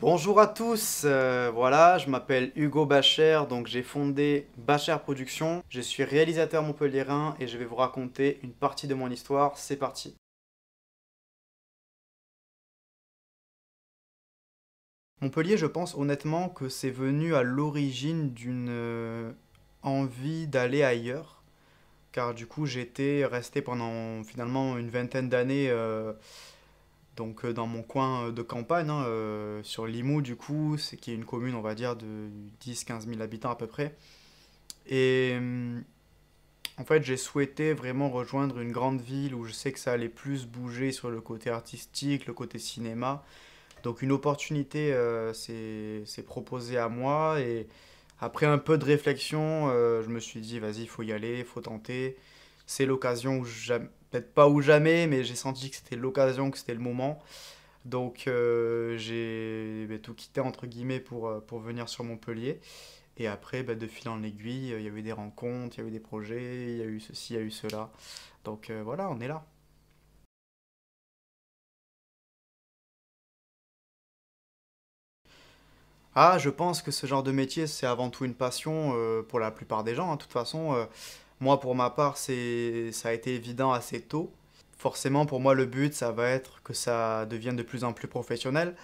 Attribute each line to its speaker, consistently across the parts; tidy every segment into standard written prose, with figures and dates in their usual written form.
Speaker 1: Bonjour à tous, voilà, je m'appelle Hugo Bacher, donc j'ai fondé Bacher Productions. Je suis réalisateur montpelliérain et je vais vous raconter une partie de mon histoire. C'est parti. Montpellier, je pense honnêtement que c'est venu à l'origine d'une envie d'aller ailleurs, car du coup j'étais resté pendant finalement une vingtaine d'années dans mon coin de campagne, hein, sur Limoux du coup, c'est qui est une commune on va dire de 10-15 000 habitants à peu près. Et en fait, j'ai souhaité vraiment rejoindre une grande ville où je sais que ça allait plus bouger sur le côté artistique, le côté cinéma. Donc une opportunité s'est proposée à moi et après un peu de réflexion, je me suis dit vas-y, il faut y aller, il faut tenter. C'est l'occasion où jamais, peut-être pas ou jamais, mais j'ai senti que c'était l'occasion, que c'était le moment. Donc j'ai tout quitté entre guillemets pour venir sur Montpellier. Et après, de fil en aiguille, il y a eu des rencontres, il y a eu des projets, il y a eu ceci, il y a eu cela. Donc voilà, on est là. Ah, je pense que ce genre de métier, c'est avant tout une passion pour la plupart des gens, hein. De toute façon, moi, pour ma part, ça a été évident assez tôt. Forcément, pour moi, le but, ça va être que ça devienne de plus en plus professionnel.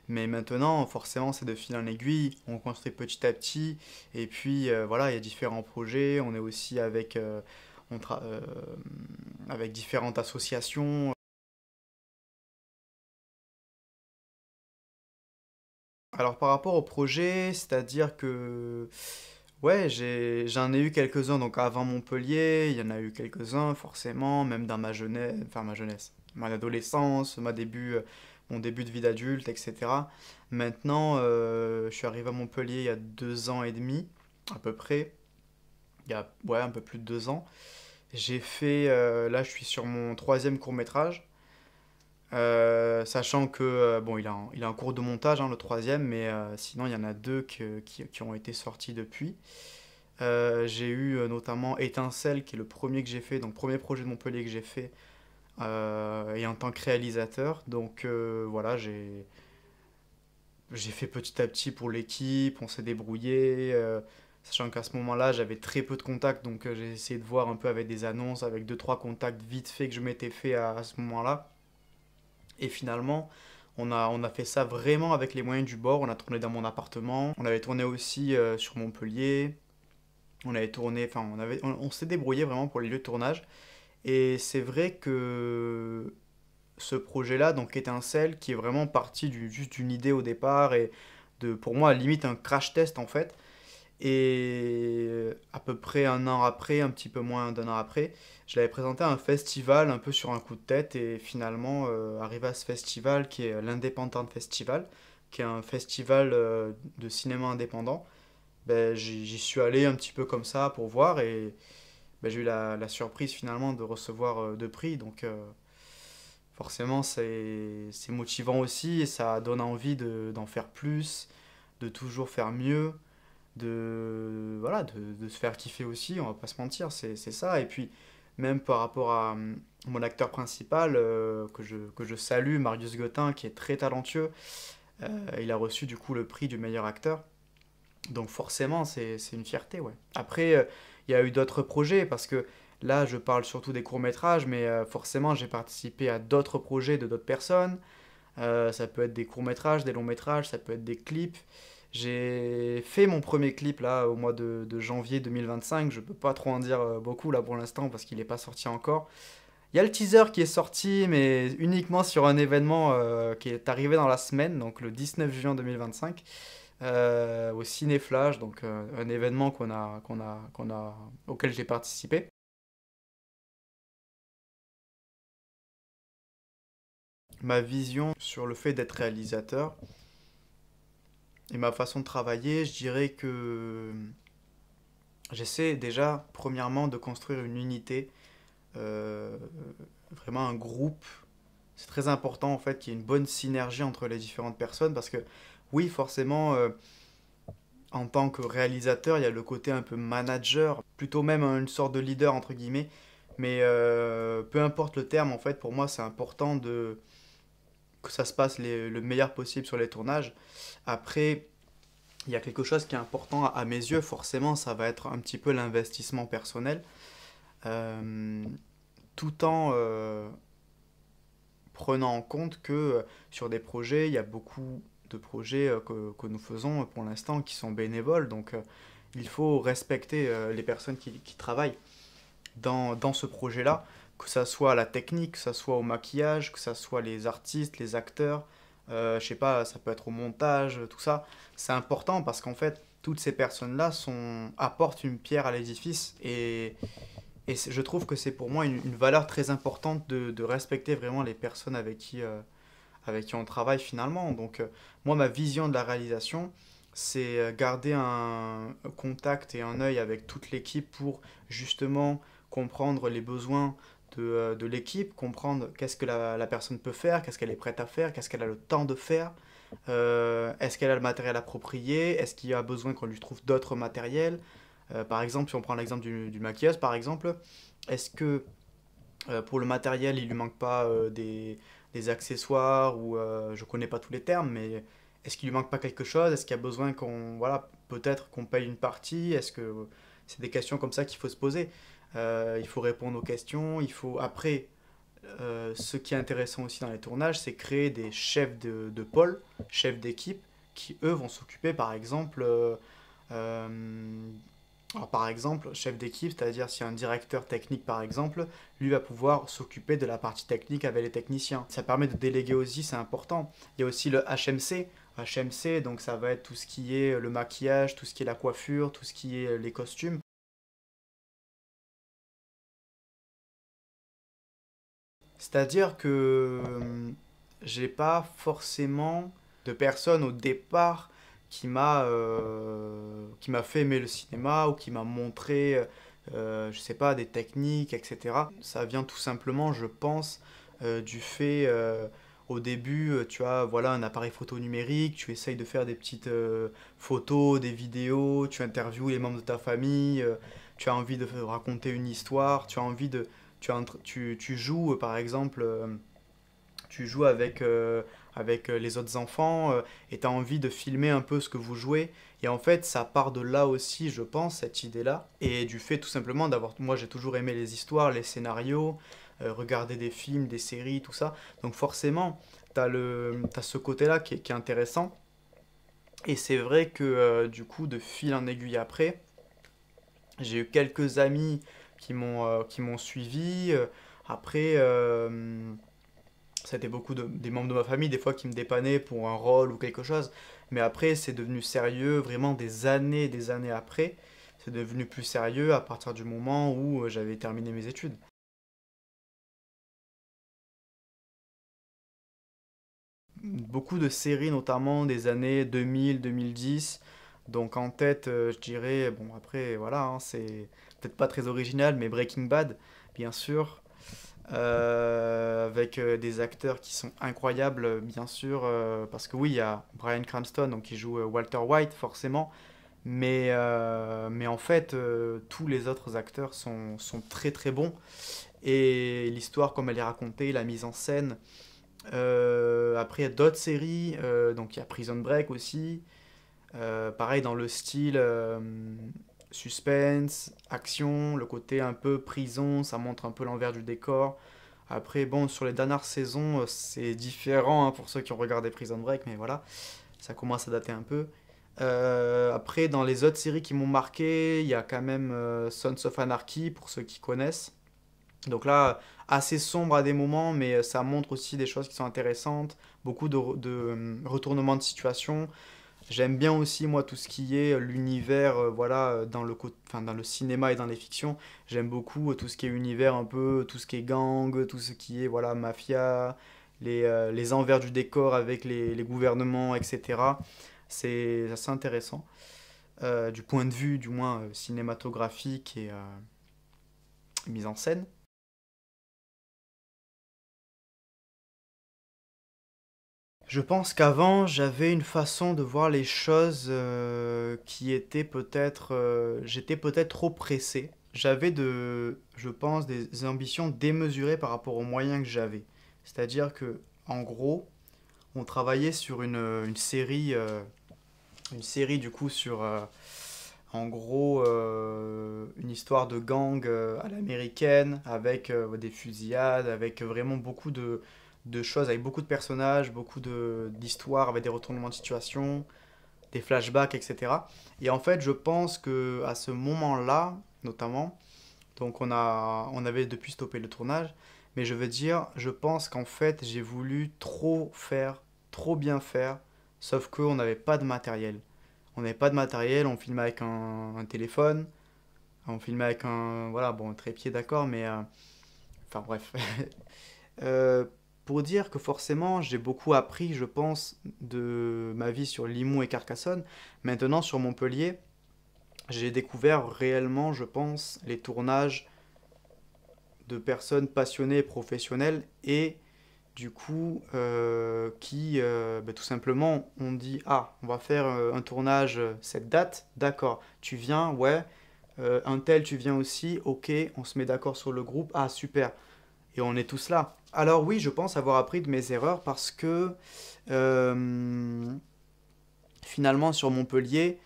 Speaker 1: Mais maintenant, forcément, c'est de fil en aiguille. On construit petit à petit. Et puis, voilà, il y a différents projets. On est aussi on tra- euh, avec différentes associations. Alors, par rapport au projet, c'est-à-dire que, ouais, j'en ai eu quelques-uns. Donc, avant Montpellier, il y en a eu quelques-uns, forcément, même dans ma jeunesse, mon adolescence, mon début de vie d'adulte, etc. Maintenant, je suis arrivé à Montpellier il y a 2 ans et demi, à peu près. Il y a, ouais, un peu plus de 2 ans. Là, je suis sur mon troisième court-métrage. Sachant que, bon, il a un cours de montage, hein, le troisième, mais sinon, il y en a deux qui ont été sortis depuis. J'ai eu notamment Étincelle, qui est le premier que j'ai fait, donc premier projet de Montpellier que j'ai fait, et en tant que réalisateur. Donc voilà, j'ai fait petit à petit pour l'équipe, on s'est débrouillé, sachant qu'à ce moment-là, j'avais très peu de contacts, donc j'ai essayé de voir un peu avec des annonces, avec deux trois contacts vite fait que je m'étais fait à ce moment-là. Et finalement, on a fait ça vraiment avec les moyens du bord. On a tourné dans mon appartement. On avait tourné aussi sur Montpellier. On avait tourné, enfin, on s'est débrouillé vraiment pour les lieux de tournage. Et c'est vrai que ce projet-là, donc Étincelle, qui est vraiment parti juste d'une idée au départ et pour moi, limite un crash test en fait. Et à peu près un an après, un petit peu moins d'un an après, je l'avais présenté à un festival un peu sur un coup de tête et finalement, arrivé à ce festival qui est l'Independent Festival, qui est un festival de cinéma indépendant, j'y suis allé un petit peu comme ça pour voir et j'ai eu la surprise finalement de recevoir deux prix. Donc forcément, c'est motivant aussi et ça donne envie d'en faire plus, de toujours faire mieux voilà, de se faire kiffer aussi, on va pas se mentir, c'est ça. Et puis, même par rapport à mon acteur principal, que je salue, Marius Gottin, qui est très talentueux, il a reçu du coup le prix du meilleur acteur. Donc forcément, c'est une fierté, ouais. Après, il y a eu d'autres projets, parce que là, je parle surtout des courts-métrages, mais forcément, j'ai participé à d'autres projets de d'autres personnes. Ça peut être des courts-métrages, des longs-métrages, ça peut être des clips. J'ai fait mon premier clip là au mois de janvier 2025. Je peux pas trop en dire beaucoup là pour l'instant parce qu'il n'est pas sorti encore. Il y a le teaser qui est sorti, mais uniquement sur un événement qui est arrivé dans la semaine, donc le 19 juin 2025, au Ciné Flash, donc un événement auquel j'ai participé. Ma vision sur le fait d'être réalisateur et ma façon de travailler, je dirais que j'essaie déjà, premièrement, de construire une unité, euh, vraiment un groupe. C'est très important en fait qu'il y ait une bonne synergie entre les différentes personnes parce que oui, forcément, en tant que réalisateur, il y a le côté un peu manager, plutôt même une sorte de leader entre guillemets. Mais peu importe le terme, en fait, pour moi, c'est important que ça se passe le meilleur possible sur les tournages. Après, il y a quelque chose qui est important à mes yeux, forcément, ça va être un petit peu l'investissement personnel, euh, tout en prenant en compte que sur des projets, il y a beaucoup de projets que nous faisons pour l'instant qui sont bénévoles, donc il faut respecter les personnes qui travaillent dans ce projet-là, que ça soit la technique, que ça soit au maquillage, que ça soit les artistes, les acteurs, je sais pas, ça peut être au montage, tout ça. C'est important parce qu'en fait, toutes ces personnes-là apportent une pierre à l'édifice et je trouve que c'est pour moi une valeur très importante de respecter vraiment les personnes avec qui on travaille finalement. Donc, moi, ma vision de la réalisation, c'est garder un contact et un œil avec toute l'équipe pour justement comprendre les besoins de l'équipe, comprendre qu'est-ce que la personne peut faire, qu'est-ce qu'elle est prête à faire, qu'est-ce qu'elle a le temps de faire, est-ce qu'elle a le matériel approprié, est-ce qu'il y a besoin qu'on lui trouve d'autres matériels. Par exemple, si on prend l'exemple du maquillage, par exemple, est-ce que pour le matériel, il lui manque pas des accessoires ou je connais pas tous les termes, mais est-ce qu'il lui manque pas quelque chose? Est-ce qu'il y a besoin voilà, peut-être qu'on paye une partie? Est-ce que c'est des questions comme ça qu'il faut se poser? Il faut répondre aux questions. Il faut après, ce qui est intéressant aussi dans les tournages, c'est créer des chefs de pôle, chefs d'équipe, qui eux vont s'occuper, par exemple, euh, alors, par exemple, chef d'équipe, c'est-à-dire si un directeur technique par exemple, lui va pouvoir s'occuper de la partie technique avec les techniciens. Ça permet de déléguer aussi, c'est important. Il y a aussi le HMC. HMC, donc ça va être tout ce qui est le maquillage, tout ce qui est la coiffure, tout ce qui est les costumes. C'est-à-dire que j'ai pas forcément de personne au départ qui m'a fait aimer le cinéma ou qui m'a montré, je sais pas, des techniques, etc. Ça vient tout simplement, je pense, du fait, au début, tu as voilà, un appareil photo numérique, tu essayes de faire des petites photos, des vidéos, tu interviews les membres de ta famille, tu as envie de raconter une histoire, tu as envie de... Tu joues, par exemple, tu joues avec les autres enfants et tu as envie de filmer un peu ce que vous jouez. Et en fait, ça part de là aussi, je pense, cette idée-là. Et du fait tout simplement d'avoir... Moi, j'ai toujours aimé les histoires, les scénarios, regarder des films, des séries, tout ça. Donc forcément, t'as ce côté-là qui est intéressant. Et c'est vrai que du coup, de fil en aiguille après, j'ai eu quelques amis qui m'ont suivi. Après, c'était beaucoup des membres de ma famille, des fois qui me dépannaient pour un rôle ou quelque chose. Mais après, c'est devenu sérieux, vraiment des années après. C'est devenu plus sérieux à partir du moment où j'avais terminé mes études. Beaucoup de séries, notamment des années 2000, 2010. Donc en tête, je dirais, bon après, voilà, hein, c'est peut-être pas très original, mais Breaking Bad, bien sûr. Avec des acteurs qui sont incroyables, bien sûr, parce que oui, il y a Bryan Cranston donc, qui joue Walter White, forcément, mais en fait, tous les autres acteurs sont très très bons, et l'histoire, comme elle est racontée, la mise en scène, après, il y a d'autres séries, donc il y a Prison Break aussi, pareil dans le style suspense, action, le côté un peu prison, ça montre un peu l'envers du décor. Après, bon, sur les dernières saisons, c'est différent hein, pour ceux qui ont regardé Prison Break, mais voilà, ça commence à dater un peu. Après, dans les autres séries qui m'ont marqué, il y a quand même Sons of Anarchy, pour ceux qui connaissent. Donc là, assez sombre à des moments, mais ça montre aussi des choses qui sont intéressantes, beaucoup de retournements de situation. J'aime bien aussi, moi, tout ce qui est l'univers, voilà, enfin, dans le cinéma et dans les fictions. J'aime beaucoup tout ce qui est univers, un peu, tout ce qui est gang, tout ce qui est, voilà, mafia, les envers du décor avec les gouvernements, etc. C'est assez intéressant, du point de vue, du moins, cinématographique et mise en scène. Je pense qu'avant, j'avais une façon de voir les choses qui était peut-être... j'étais peut-être trop pressé. J'avais je pense, des ambitions démesurées par rapport aux moyens que j'avais. C'est-à-dire que, en gros, On travaillait sur une série du coup sur, en gros, une histoire de gang à l'américaine, avec des fusillades, avec vraiment beaucoup de choses, avec beaucoup de personnages, d'histoires, avec des retournements de situation, des flashbacks, etc. Et en fait, je pense que à ce moment-là, notamment, donc on avait depuis stoppé le tournage, mais je veux dire, je pense qu'en fait j'ai voulu trop faire, trop bien faire, sauf qu'on n'avait pas de matériel. On n'avait pas de matériel, on filmait avec un téléphone, on filmait avec un, voilà, bon, un trépied d'accord, mais, enfin bref. Euh, pour dire que forcément j'ai beaucoup appris, je pense, de ma vie sur Limoux et Carcassonne. Maintenant sur Montpellier, j'ai découvert réellement, je pense, les tournages de personnes passionnées et professionnelles et du coup qui bah, tout simplement on dit ah on va faire un tournage cette date, d'accord, tu viens, ouais, un tel tu viens aussi, ok, on se met d'accord sur le groupe, ah super, et on est tous là. Alors oui, je pense avoir appris de mes erreurs parce que euh, finalement sur Montpellier,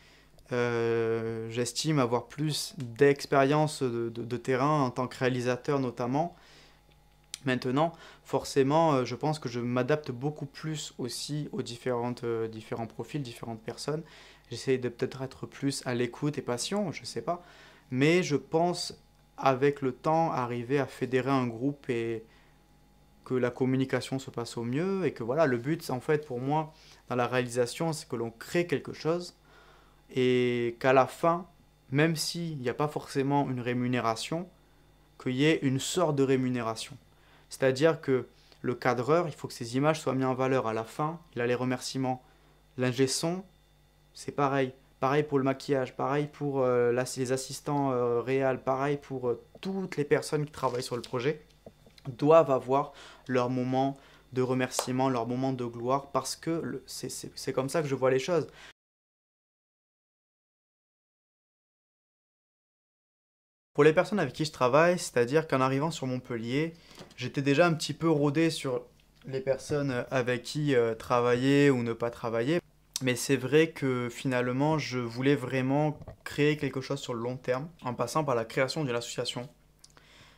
Speaker 1: j'estime avoir plus d'expérience de terrain en tant que réalisateur notamment. Maintenant, forcément, je pense que je m'adapte beaucoup plus aussi aux différents profils, différentes personnes. J'essaie de peut-être être plus à l'écoute et patient, je sais pas. Mais je pense, avec le temps, arriver à fédérer un groupe et que la communication se passe au mieux. Et que voilà, le but, en fait, pour moi, dans la réalisation, c'est que l'on crée quelque chose et qu'à la fin, même s'il n'y a pas forcément une rémunération, qu'il y ait une sorte de rémunération. C'est-à-dire que le cadreur, il faut que ses images soient mises en valeur. À la fin, il a les remerciements. L'ingé son, c'est pareil. Pareil pour le maquillage, pareil pour les assistants réels, pareil pour toutes les personnes qui travaillent sur le projet, doivent avoir leur moment de remerciement, leur moment de gloire, parce que c'est comme ça que je vois les choses. Pour les personnes avec qui je travaille, c'est-à-dire qu'en arrivant sur Montpellier, j'étais déjà un petit peu rodé sur les personnes avec qui travailler ou ne pas travailler. Mais c'est vrai que finalement, je voulais vraiment créer quelque chose sur le long terme en passant par la création d'une association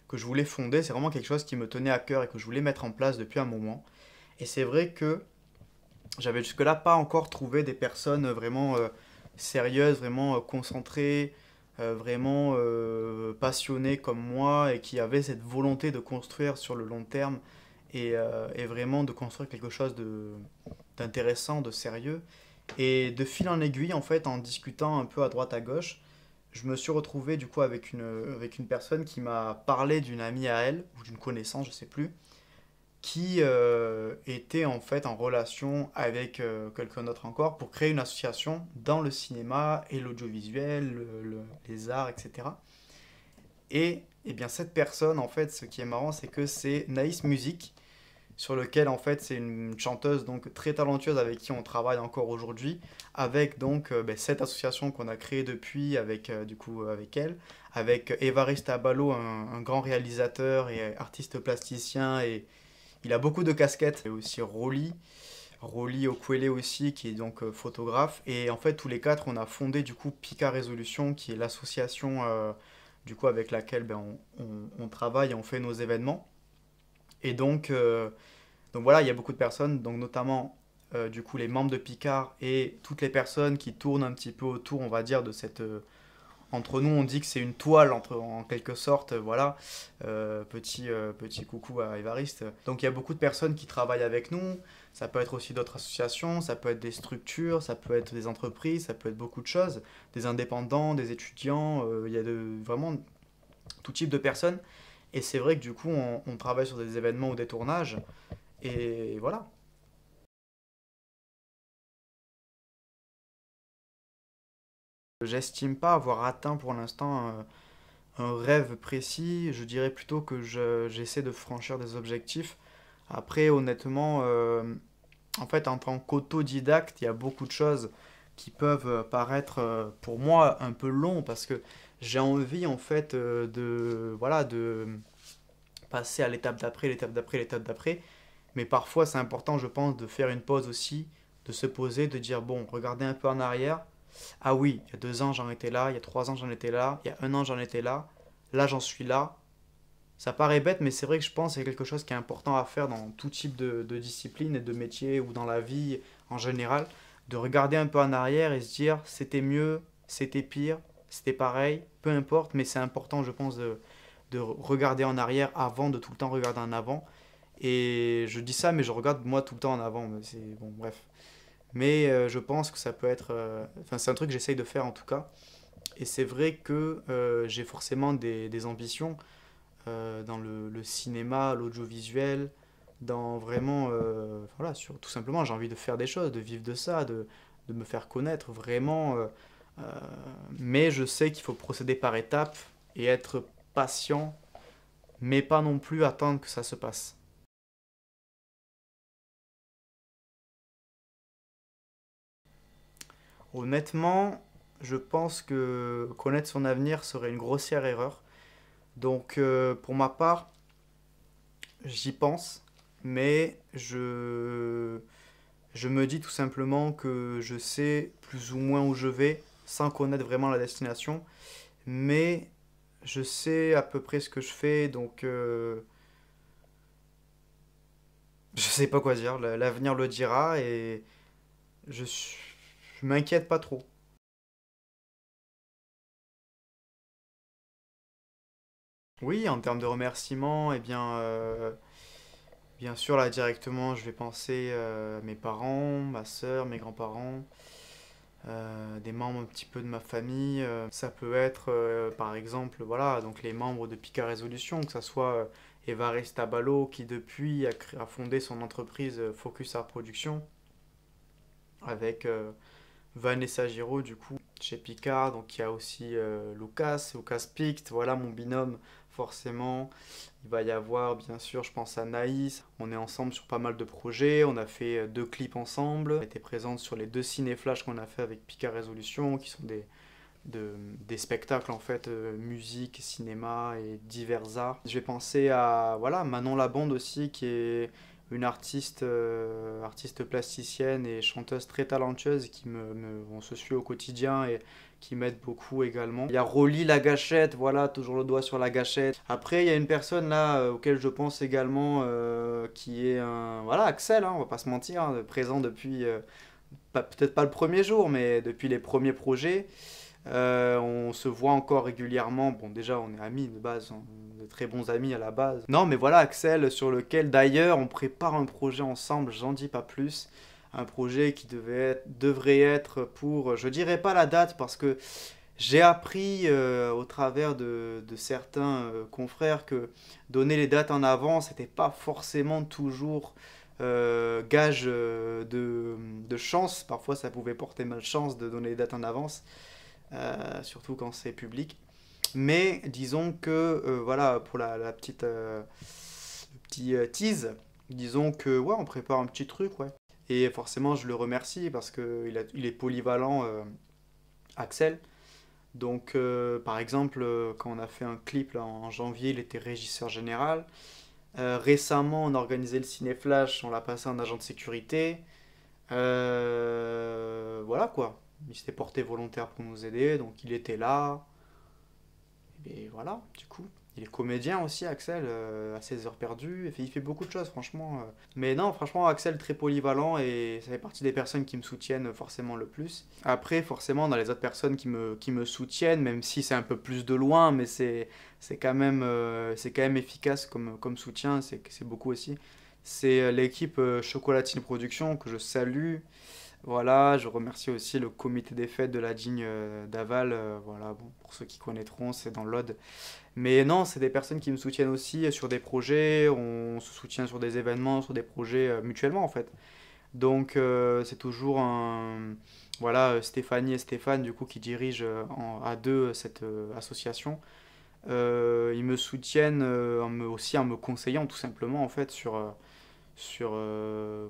Speaker 1: que je voulais fonder. C'est vraiment quelque chose qui me tenait à cœur et que je voulais mettre en place depuis un moment. Et c'est vrai que j'avais jusque-là pas encore trouvé des personnes vraiment sérieuses, vraiment concentrées, vraiment passionnées comme moi et qui avaient cette volonté de construire sur le long terme et vraiment de construire quelque chose d'intéressant, de sérieux. Et de fil en aiguille, en fait, en discutant un peu à droite à gauche, je me suis retrouvé du coup avec une personne qui m'a parlé d'une amie à elle, ou d'une connaissance, je sais plus, qui était en fait en relation avec quelqu'un d'autre encore pour créer une association dans le cinéma et l'audiovisuel, les arts, etc. Et, eh bien cette personne, en fait, ce qui est marrant, c'est que c'est Naïs Musique, sur lequel en fait c'est une chanteuse donc très talentueuse avec qui on travaille encore aujourd'hui, avec donc ben, cette association qu'on a créée depuis avec du coup avec elle, avec Évariste Abalo, un grand réalisateur et artiste plasticien et il a beaucoup de casquettes. Et aussi Rolly Okwele aussi, qui est donc photographe. Et en fait, tous les quatre, on a fondé du coup Pika Résolution, qui est l'association du coup avec laquelle ben, on travaille et on fait nos événements. Et donc voilà, il y a beaucoup de personnes, donc notamment du coup les membres de Picard et toutes les personnes qui tournent un petit peu autour, on va dire, de cette, entre nous, on dit que c'est une toile, en quelque sorte, voilà. Petit coucou à Évariste. Donc il y a beaucoup de personnes qui travaillent avec nous. Ça peut être aussi d'autres associations, ça peut être des structures, ça peut être des entreprises, ça peut être beaucoup de choses. Des indépendants, des étudiants, il y a vraiment tout type de personnes. Et c'est vrai que du coup, on travaille sur des événements ou des tournages. Et voilà. J'estime pas avoir atteint pour l'instant un rêve précis, je dirais plutôt que j'essaie de franchir des objectifs. Après, honnêtement, en fait, en tant qu'autodidacte, il y a beaucoup de choses qui peuvent paraître pour moi un peu long parce que j'ai envie en fait voilà, de passer à l'étape d'après, l'étape d'après, l'étape d'après. Mais parfois, c'est important, je pense, de faire une pause aussi, de se poser, de dire, bon, regardez un peu en arrière. Ah oui, il y a 2 ans, j'en étais là, il y a 3 ans, j'en étais là, il y a un an, j'en étais là, j'en suis là. Ça paraît bête, mais c'est vrai que je pense que c'est quelque chose qui est important à faire dans tout type de discipline et de métier ou dans la vie en général, de regarder un peu en arrière et se dire c'était mieux, c'était pire, c'était pareil, peu importe, mais c'est important, je pense, de regarder en arrière avant de tout le temps regarder en avant. Et je dis ça, mais je regarde moi tout le temps en avant, mais c'est bon, bref. Mais je pense que ça peut être, enfin, c'est un truc que j'essaye de faire en tout cas. Et c'est vrai que j'ai forcément des ambitions dans le cinéma, l'audiovisuel, dans vraiment, voilà, tout simplement, j'ai envie de faire des choses, de vivre de ça, de me faire connaître vraiment. Euh, mais je sais qu'il faut procéder par étapes et être patient, mais pas non plus attendre que ça se passe. Honnêtement, je pense que connaître son avenir serait une grossière erreur. Donc, pour ma part, j'y pense, mais je me dis tout simplement que je sais plus ou moins où je vais sans connaître vraiment la destination, mais je sais à peu près ce que je fais, donc je sais pas quoi dire. L'avenir le dira et je, suis- je m'inquiète pas trop. Oui, en termes de remerciements, eh bien, bien sûr, là directement, je vais penser à mes parents, ma sœur, mes grands-parents, des membres un petit peu de ma famille. Ça peut être, par exemple, voilà, donc les membres de Pika Resolution, que ce soit Évariste Abalo, qui depuis a fondé son entreprise Focus Art Production, avec Vanessa Giraud, du coup, chez Picard. Donc il y a aussi Lucas Pict, voilà mon binôme, forcément. Il va y avoir, bien sûr, je pense à Naïs. On est ensemble sur pas mal de projets. On a fait 2 clips ensemble. Elle était présente sur les 2 ciné-flash qu'on a fait avec Picard Resolution, qui sont des spectacles en fait, musique, cinéma et divers arts. Je vais penser à voilà, Manon Labonde aussi, qui est une artiste plasticienne et chanteuse très talentueuse qui on se suit au quotidien et qui m'aide beaucoup également. Il y a Rolly la gâchette, voilà, toujours le doigt sur la gâchette. Après, il y a une personne là auquel je pense également qui est un. Voilà, Axel, hein, on va pas se mentir, hein, présent depuis. Peut-être pas le premier jour, mais depuis les premiers projets. On se voit encore régulièrement. Bon, déjà, on est amis de base, hein, de très bons amis à la base. Non, mais voilà, Axel, sur lequel d'ailleurs on prépare un projet ensemble, j'en dis pas plus. Un projet qui devrait être pour, je dirais pas la date parce que j'ai appris au travers de certains confrères que donner les dates en avance, c'était pas forcément toujours gage de chance. Parfois, ça pouvait porter malchance de donner les dates en avance, surtout quand c'est public. Mais disons que, voilà, pour la petite le petit tease, disons que, ouais, on prépare un petit truc, ouais. Et forcément, je le remercie parce qu'il est polyvalent, Axel. Donc, par exemple, quand on a fait un clip là, en janvier, il était régisseur général. Récemment, on a organisé le Ciné Flash, on l'a passé en agent de sécurité. Voilà quoi. Il s'était porté volontaire pour nous aider, donc il était là. Et voilà, du coup. Il est comédien aussi, Axel, à ses heures perdues. Il fait beaucoup de choses, franchement. Mais non, franchement, Axel, très polyvalent et ça fait partie des personnes qui me soutiennent forcément le plus. Après, forcément, dans les autres personnes qui me soutiennent, même si c'est un peu plus de loin, mais c'est quand même efficace comme soutien, c'est beaucoup aussi. C'est l'équipe Chocolatine Production que je salue. Voilà, je remercie aussi le comité des fêtes de la Digne d'Aval. Voilà, bon, pour ceux qui connaîtront, c'est dans l'Aude. Mais non, c'est des personnes qui me soutiennent aussi sur des projets. On se soutient sur des événements, sur des projets mutuellement en fait. Donc c'est toujours un. Voilà, Stéphanie et Stéphane, du coup, qui dirigent à deux cette association. Ils me soutiennent aussi en me conseillant tout simplement en fait sur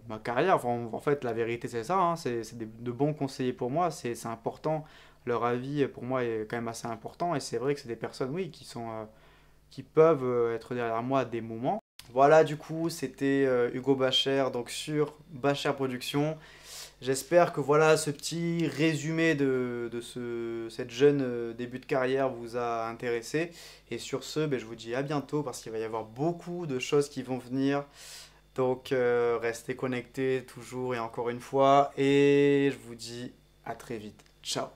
Speaker 1: ma carrière. Enfin, en fait, la vérité, c'est ça, hein. C'est de bons conseillers pour moi. C'est important. Leur avis, pour moi, est quand même assez important. Et c'est vrai que c'est des personnes, oui, qui peuvent être derrière moi à des moments. Voilà, du coup, c'était Hugo Bacher, donc sur Bacher Productions. J'espère que voilà, ce petit résumé de cette jeune début de carrière vous a intéressé. Et sur ce, ben, je vous dis à bientôt parce qu'il va y avoir beaucoup de choses qui vont venir. Donc restez connectés toujours et encore une fois. Et je vous dis à très vite. Ciao.